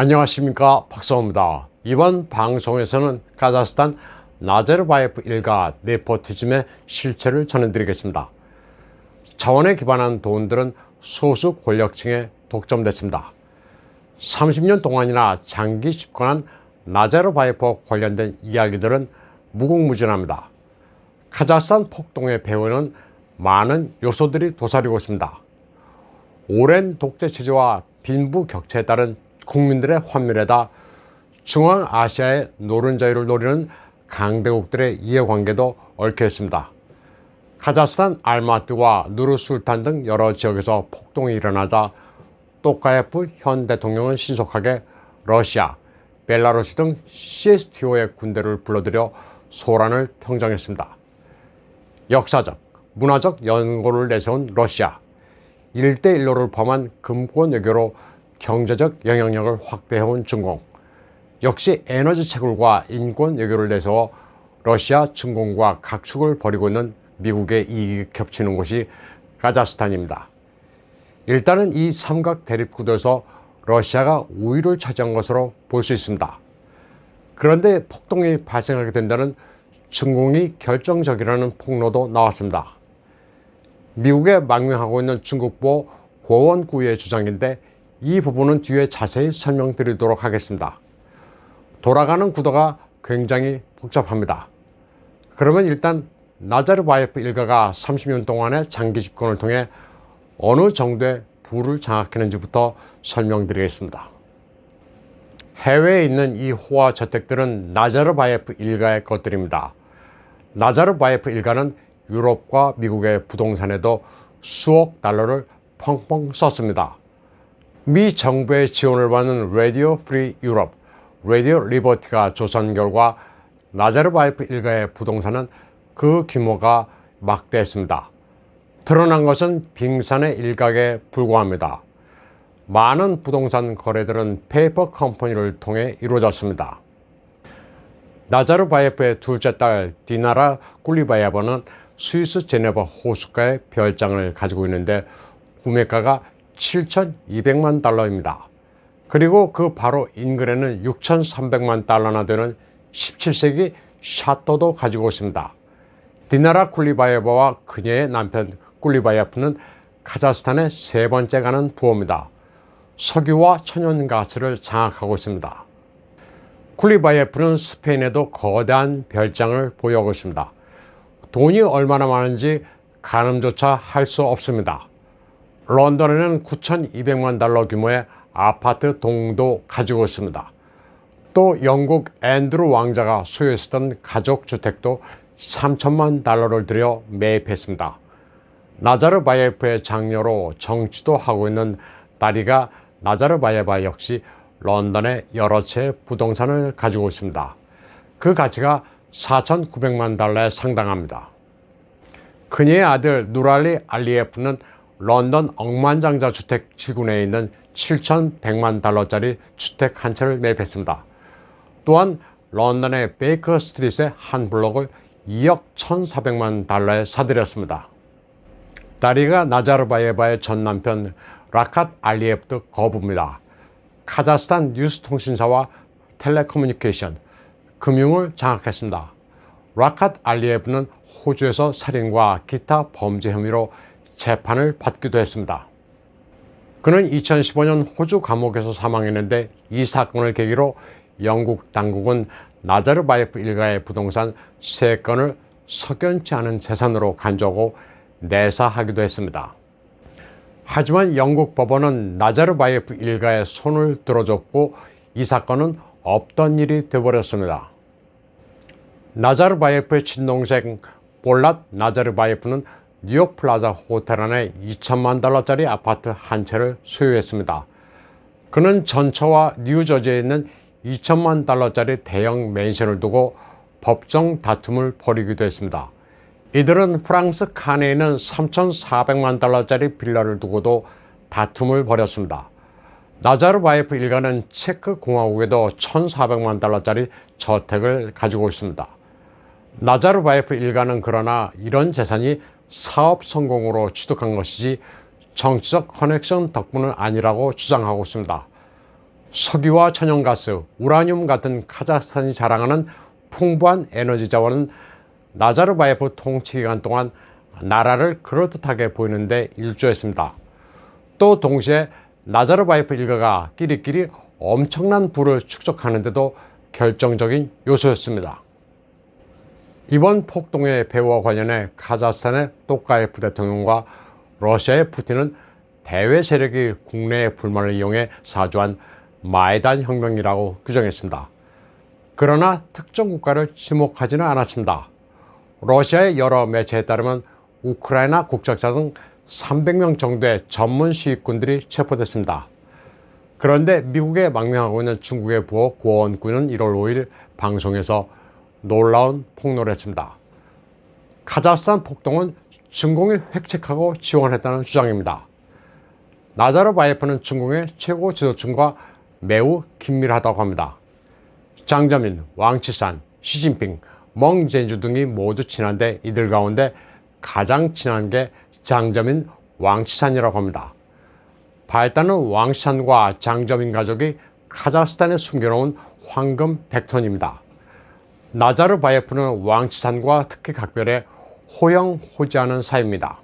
안녕하십니까, 박사호입니다. 이번 방송에서는 카자흐스탄 나제르바예프 일가 네포티즘의 실체를 전해드리겠습니다. 자원에 기반한 돈들은 소수 권력층에 독점됐습니다. 30년 동안이나 장기 집권한 나제르바예프와 관련된 이야기들은 무궁무진합니다. 카자흐스탄 폭동의 배후에는 많은 요소들이 도사리고 있습니다. 오랜 독재 체제와 빈부격차에 따른 국민들의 환멸에다 중앙아시아의 노른자유를 노리는 강대국들의 이해관계도 얽혀 있습니다. 카자흐스탄 알마티와 누르술탄 등 여러 지역에서 폭동이 일어나자 또카예프 현 대통령은 신속하게 러시아, 벨라루스 등 CSTO의 군대를 불러들여 소란을 평정했습니다. 역사적, 문화적 연고를 내세운 러시아, 1대1로를 범한 금권 외교로 경제적 영향력을 확대해온 중공, 역시 에너지 채굴과 인권 외교를 내세워 러시아, 중공과 각축을 벌이고 있는 미국의 이익이 겹치는 곳이 카자흐스탄입니다. 일단은 이 삼각 대립 구도에서 러시아가 우위를 차지한 것으로 볼 수 있습니다. 그런데 폭동이 발생하게 된다는 중공이 결정적이라는 폭로도 나왔습니다. 미국에 망명하고 있는 중국보 고원구의 주장인데 이 부분은 뒤에 자세히 설명드리도록 하겠습니다. 돌아가는 구도가 굉장히 복잡합니다. 그러면 일단 나제르바예프 일가가 30년 동안의 장기 집권을 통해 어느 정도의 부를 장악했는지부터 설명드리겠습니다. 해외에 있는 이 호화 저택들은 나제르바예프 일가의 것들입니다. 나제르바예프 일가는 유럽과 미국의 부동산에도 수억 달러를 펑펑 썼습니다. 미 정부의 지원을 받는 라디오 프리 유럽, 라디오 리버티가 조사한 결과 나제르바예프 일가의 부동산은 그 규모가 막대했습니다. 드러난 것은 빙산의 일각에 불과합니다. 많은 부동산 거래들은 페이퍼 컴퍼니를 통해 이루어졌습니다. 나제르바예프의 둘째 딸 디나라 꿀리바예바는 스위스 제네바 호숫가에 별장을 가지고 있는데 구매가가 7,200만 달러입니다. 그리고 그 바로 인근에는 6,300만 달러나 되는 17세기 샤또도 가지고 있습니다. 디나라 꿀리바예바와 그녀의 남편 꿀리바예프는 카자흐스탄의 세 번째 가는 부호입니다. 석유와 천연가스를 장악하고 있습니다. 꿀리바예프는 스페인에도 거대한 별장을 보유하고 있습니다. 돈이 얼마나 많은지 가늠조차 할 수 없습니다. 런던에는 9,200만 달러 규모의 아파트 동도 가지고 있습니다. 또 영국 앤드루 왕자가 소유했던 가족주택도 3천만 달러를 들여 매입했습니다. 나제르바예프의 장녀로 정치도 하고 있는 딸이가 나제르바예바 역시 런던에 여러 채 부동산을 가지고 있습니다. 그 가치가 4,900만 달러에 상당합니다. 그녀의 아들 누랄리 알리예프는 런던 억만장자 주택 7군에 있는 7,100만 달러짜리 주택 한 채를 매입했습니다. 또한 런던의 베이커 스트릿의 한 블록을 2억 1,400만 달러에 사들였습니다. 딸이가 나제르바예바의 전 남편 라캇 알리예프도 거부입니다. 카자흐스탄 뉴스통신사와 텔레커뮤니케이션, 금융을 장악했습니다. 라캇 알리예프는 호주에서 살인과 기타 범죄 혐의로 재판을 받기도 했습니다. 그는 2015년 호주 감옥에서 사망했는데 이 사건을 계기로 영국 당국은 나제르바예프 일가의 부동산 3건을 석연치 않은 재산으로 간주하고 내사하기도 했습니다. 하지만 영국 법원은 나제르바예프 일가의 손을 들어줬고 이 사건은 없던 일이 되어버렸습니다. 나제르바예프의 친동생 볼랏 나제르바예프는 뉴욕 플라자 호텔 안에 2천만 달러짜리 아파트 한 채를 소유했습니다. 그는 전처와 뉴저지에 있는 2천만 달러짜리 대형 맨션을 두고 법정 다툼을 벌이기도 했습니다. 이들은 프랑스 칸에 있는 3,400만 달러짜리 빌라를 두고도 다툼을 벌였습니다. 나제르바예프 일가는 체크 공화국에도 1,400만 달러짜리 저택을 가지고 있습니다. 나제르바예프 일가는 그러나 이런 재산이 사업 성공으로 취득한 것이지 정치적 커넥션 덕분은 아니라고 주장하고 있습니다. 석유와 천연가스, 우라늄 같은 카자흐스탄이 자랑하는 풍부한 에너지 자원은 나자르바예프 통치 기간 동안 나라를 그럴듯하게 보이는데 일조했습니다. 또 동시에 나자르바예프 일가가 끼리끼리 엄청난 부를 축적하는데도 결정적인 요소였습니다. 이번 폭동의 배후와 관련해 카자흐스탄의 또카예프 대통령과 러시아의 푸틴은 대외 세력이 국내의 불만을 이용해 사주한 마이단 혁명이라고 규정했습니다. 그러나 특정 국가를 지목하지는 않았습니다. 러시아의 여러 매체에 따르면 우크라이나 국적자 등 300명 정도의 전문 시위꾼들이 체포됐습니다. 그런데 미국에 망명하고 있는 중국의 부호 고원군은 1월 5일 방송에서 놀라운 폭로를 했습니다. 카자흐스탄 폭동은 중공이 획책하고 지원했다는 주장입니다. 나자르바예프는 중공의 최고 지도층과 매우 긴밀하다고 합니다. 장저민, 왕치산, 시진핑, 멍제인주 등이 모두 친한데 이들 가운데 가장 친한 게 장저민, 왕치산이라고 합니다. 발단은 왕치산과 장저민 가족이 카자흐스탄에 숨겨놓은 황금 100톤입니다. 나자르바예프는 왕치산과 특히 각별해 호영호재하는 사이입니다.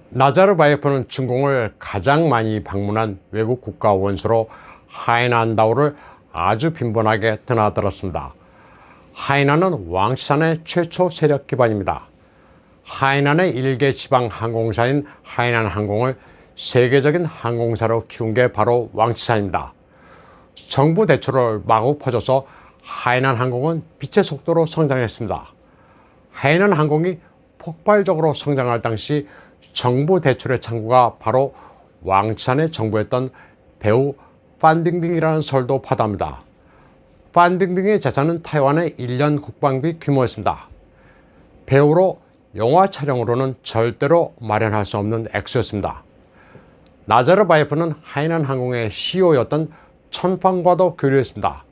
나자르바예프는 중공을 가장 많이 방문한 외국 국가 원수로 하이난다오를 아주 빈번하게 드나들었습니다. 하이난은 왕치산의 최초 세력 기반입니다. 하이난의 일개 지방 항공사인 하이난 항공을 세계적인 항공사로 키운 게 바로 왕치산입니다. 정부 대출을 마구 퍼줘서 하이난 항공은 빛의 속도로 성장했습니다. 하이난 항공이 폭발적으로 성장할 당시 정부 대출의 창구가 바로 왕치산의 정부였던 배우 판빙빙이라는 설도 파다합니다. 판빙빙의 재산은 타이완의 1년 국방비 규모였습니다. 배우로 영화 촬영으로는 절대로 마련할 수 없는 액수였습니다. 나자르바예프는 하이난 항공의 CEO였던 천팡과도 교류했습니다.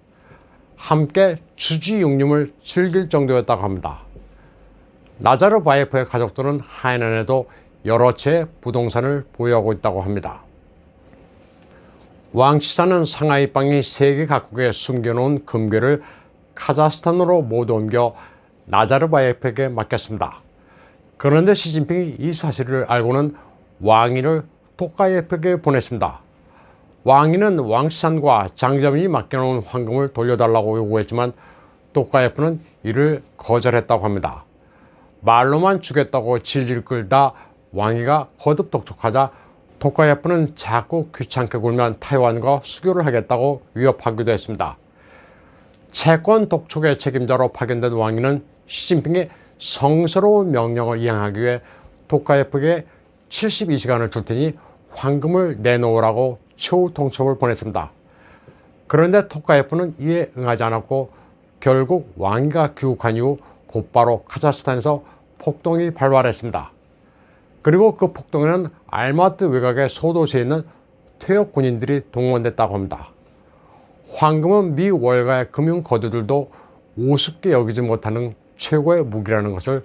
함께 주지육림을 즐길 정도였다고 합니다. 나자르바예프의 가족들은 하이난에도 여러 채의 부동산을 보유하고 있다고 합니다. 왕치산은 상하이방이 세계 각국에 숨겨놓은 금괴를 카자흐스탄으로 모두 옮겨 나자르바예프에게 맡겼습니다. 그런데 시진핑이 이 사실을 알고는 왕위를 또카예프에게 보냈습니다. 왕위는 왕치산과 장저민이 맡겨놓은 황금을 돌려달라고 요구했지만 또카예프는 이를 거절했다고 합니다. 말로만 주겠다고 질질 끌다 왕위가 거듭 독촉하자 또카예프는 자꾸 귀찮게 굴면 타이완과 수교를 하겠다고 위협하기도 했습니다. 채권 독촉의 책임자로 파견된 왕위는 시진핑의 성스러운 명령을 이행하기 위해 또카예프에게 72시간을 줄 테니 황금을 내놓으라고 최후 통첩을 보냈습니다. 그런데 또카예프는 이에 응하지 않았고 결국 왕위가 귀국한 이후 곧바로 카자흐스탄에서 폭동이 발발했습니다. 그리고 그 폭동에는 알마트 외곽의 소도시에 있는 퇴역 군인들이 동원됐다고 합니다. 황금은 미 월가의 금융 거두들도 우습게 여기지 못하는 최고의 무기라는 것을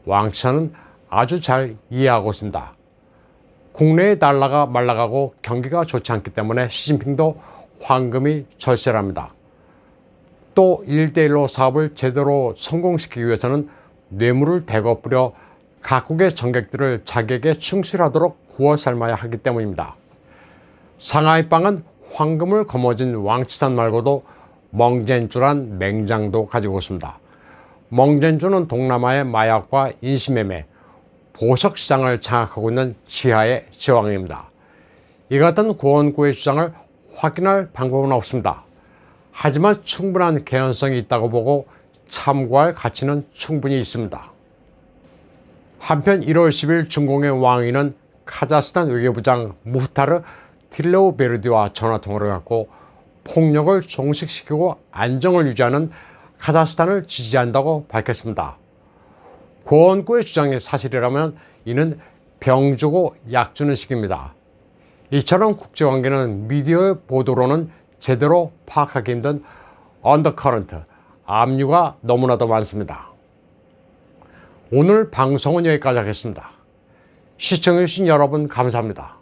왕치산은 아주 잘 이해하고 있습니다. 국내의 달러가 말라가고 경기가 좋지 않기 때문에 시진핑도 황금이 절실합니다. 또 1대1로 사업을 제대로 성공시키기 위해서는 뇌물을 대거 뿌려 각국의 정객들을 자기에게 충실하도록 구워 삶아야 하기 때문입니다. 상하이빵은 황금을 거머쥔 왕치산 말고도 멍젠주란 맹장도 가지고 있습니다. 멍젠주는 동남아의 마약과 인신매매, 보석시장을 장악하고 있는 지하의 제왕입니다. 이 같은 고원구의 주장을 확인할 방법은 없습니다. 하지만 충분한 개연성이 있다고 보고 참고할 가치는 충분히 있습니다. 한편 1월 10일 중공의 왕위는 카자흐스탄 외교부장 무흐타르 틸레우베르디와 전화통화를 갖고 폭력을 종식시키고 안정을 유지하는 카자흐스탄을 지지한다고 밝혔습니다. 고원구의 주장이 사실이라면 이는 병 주고 약 주는 식입니다. 이처럼 국제관계는 미디어의 보도로는 제대로 파악하기 힘든 언더커런트, 압류가 너무나도 많습니다. 오늘 방송은 여기까지 하겠습니다. 시청해주신 여러분 감사합니다.